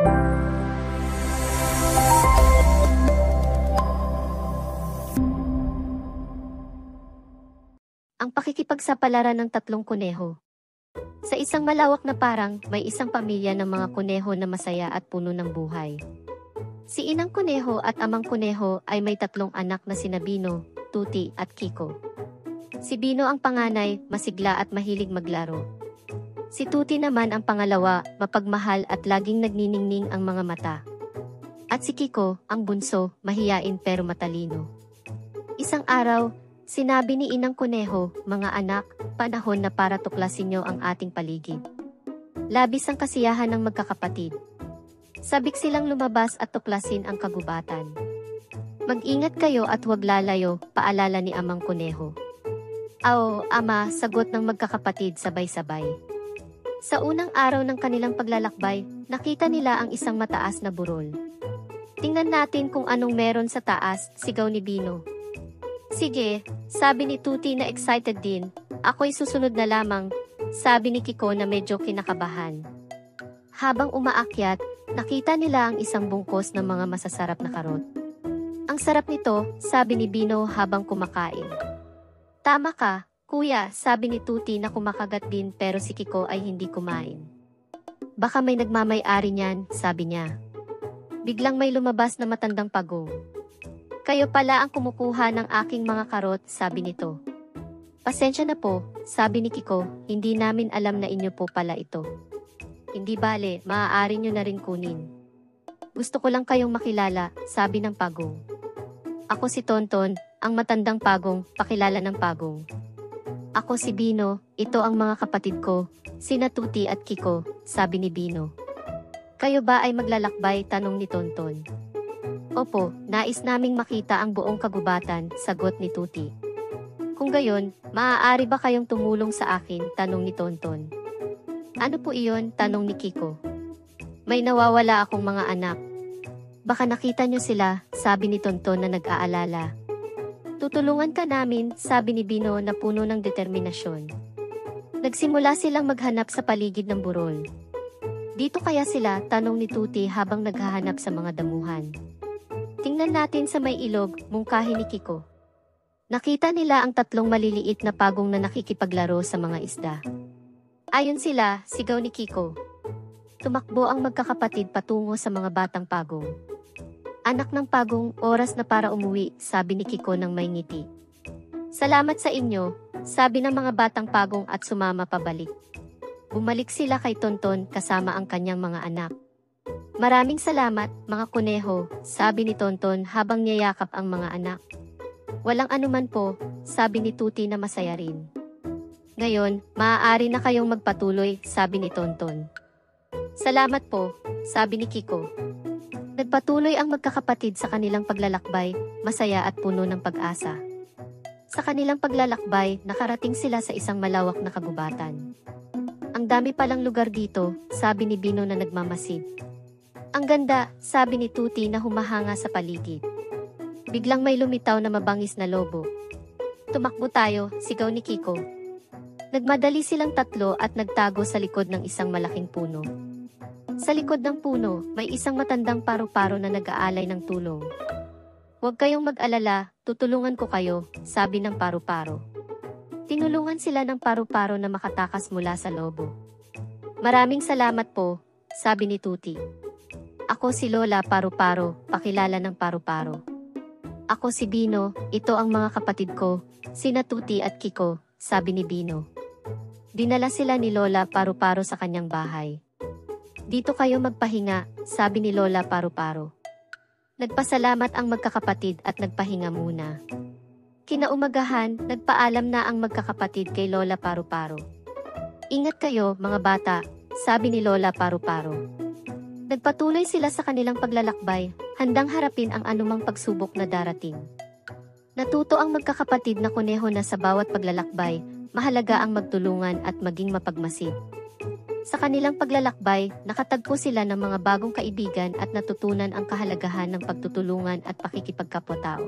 Ang pakikipagsapalaran ng tatlong kuneho. Sa isang malawak na parang, may isang pamilya ng mga kuneho na masaya at puno ng buhay. Si Inang Kuneho at Amang Kuneho ay may tatlong anak na sina Bino, Tuti at Kiko. Si Bino ang panganay, masigla at mahilig maglaro. Si Tuti naman ang pangalawa, mapagmahal at laging nagniningning ang mga mata. At si Kiko, ang bunso, mahiyain pero matalino. Isang araw, sinabi ni Inang Kuneho, "Mga anak, panahon na para tuklasin niyo ang ating paligid." Labis ang kasiyahan ng magkakapatid. Sabik silang lumabas at tuklasin ang kagubatan. "Mag-ingat kayo at huwag lalayo," paalala ni Amang Kuneho. "Oo, Ama," sagot ng magkakapatid sabay-sabay. Sa unang araw ng kanilang paglalakbay, nakita nila ang isang mataas na burol. "Tingnan natin kung anong meron sa taas," sigaw ni Bino. "Sige," sabi ni Tuti na excited din. "Ako'y susunod na lamang," sabi ni Kiko na medyo kinakabahan. Habang umaakyat, nakita nila ang isang bungkos ng mga masasarap na karot. "Ang sarap nito," sabi ni Bino habang kumakain. "Tama ka, kuya," sabi ni Tuti na kumakagat din pero si Kiko ay hindi kumain. "Baka may nagmamay-ari niyan," sabi niya. Biglang may lumabas na matandang pagong. "Kayo pala ang kumukuha ng aking mga karot," sabi nito. "Pasensya na po," sabi ni Kiko, "hindi namin alam na inyo po pala ito." "Hindi bale, maaari nyo na rin kunin. Gusto ko lang kayong makilala," sabi ng pagong. "Ako si Tonton, ang matandang pagong, pakilala ng pagong. Ako si Bino, ito ang mga kapatid ko, sina Tuti at Kiko," sabi ni Bino. "Kayo ba ay maglalakbay?" tanong ni Tonton. "Opo, nais naming makita ang buong kagubatan," sagot ni Tuti. "Kung gayon, maaari ba kayong tumulong sa akin?" tanong ni Tonton. "Ano po iyon?" tanong ni Kiko. "May nawawala akong mga anak. Baka nakita nyo sila," sabi ni Tonton na nag-aalala. "Tutulungan ka namin," sabi ni Bino na puno ng determinasyon. Nagsimula silang maghanap sa paligid ng burol. "Dito kaya sila?" tanong ni Tuti habang naghahanap sa mga damuhan. "Tingnan natin sa may ilog," mungkahi ni Kiko. Nakita nila ang tatlong maliliit na pagong na nakikipaglaro sa mga isda. "Ayon sila," sigaw ni Kiko. Tumakbo ang magkakapatid patungo sa mga batang pagong. "Anak ng pagong, oras na para umuwi," sabi ni Kiko ng may ngiti. "Salamat sa inyo," sabi ng mga batang pagong at sumama pabalik. Bumalik sila kay Tonton kasama ang kanyang mga anak. "Maraming salamat, mga kuneho," sabi ni Tonton habang niyayakap ang mga anak. "Walang anuman po," sabi ni Tuti na masaya rin. "Ngayon, maaari na kayong magpatuloy," sabi ni Tonton. "Salamat po," sabi ni Kiko. Nagpatuloy ang magkakapatid sa kanilang paglalakbay, masaya at puno ng pag-asa. Sa kanilang paglalakbay, nakarating sila sa isang malawak na kagubatan. "Ang dami palang lugar dito," sabi ni Bino na nagmamasid. "Ang ganda," sabi ni Tuti na humahanga sa paligid. Biglang may lumitaw na mabangis na lobo. "Tumakbo tayo," sigaw ni Kiko. Nagmadali silang tatlo at nagtago sa likod ng isang malaking puno. Sa likod ng puno, may isang matandang paru-paro na nag-aalay ng tulong. "Huwag kayong mag-alala, tutulungan ko kayo," sabi ng paru-paro. Tinulungan sila ng paru-paro na makatakas mula sa lobo. "Maraming salamat po," sabi ni Tuti. "Ako si Lola Paru-Paro," pakilala ng paru-paro. "Ako si Bino, ito ang mga kapatid ko, sina Tuti at Kiko," sabi ni Bino. Dinala sila ni Lola Paru-Paro sa kanyang bahay. "Dito kayo magpahinga," sabi ni Lola Paru-Paro. Nagpasalamat ang magkakapatid at nagpahinga muna. Kinaumagahan, nagpaalam na ang magkakapatid kay Lola Paru-Paro. "Ingat kayo, mga bata," sabi ni Lola Paru-Paro. Nagpatuloy sila sa kanilang paglalakbay, handang harapin ang anumang pagsubok na darating. Natuto ang magkakapatid na kuneho na sa bawat paglalakbay, mahalaga ang magtulungan at maging mapagmasid. Sa kanilang paglalakbay, nakatagpo sila ng mga bagong kaibigan at natutunan ang kahalagahan ng pagtutulungan at pakikipagkapwa-tao.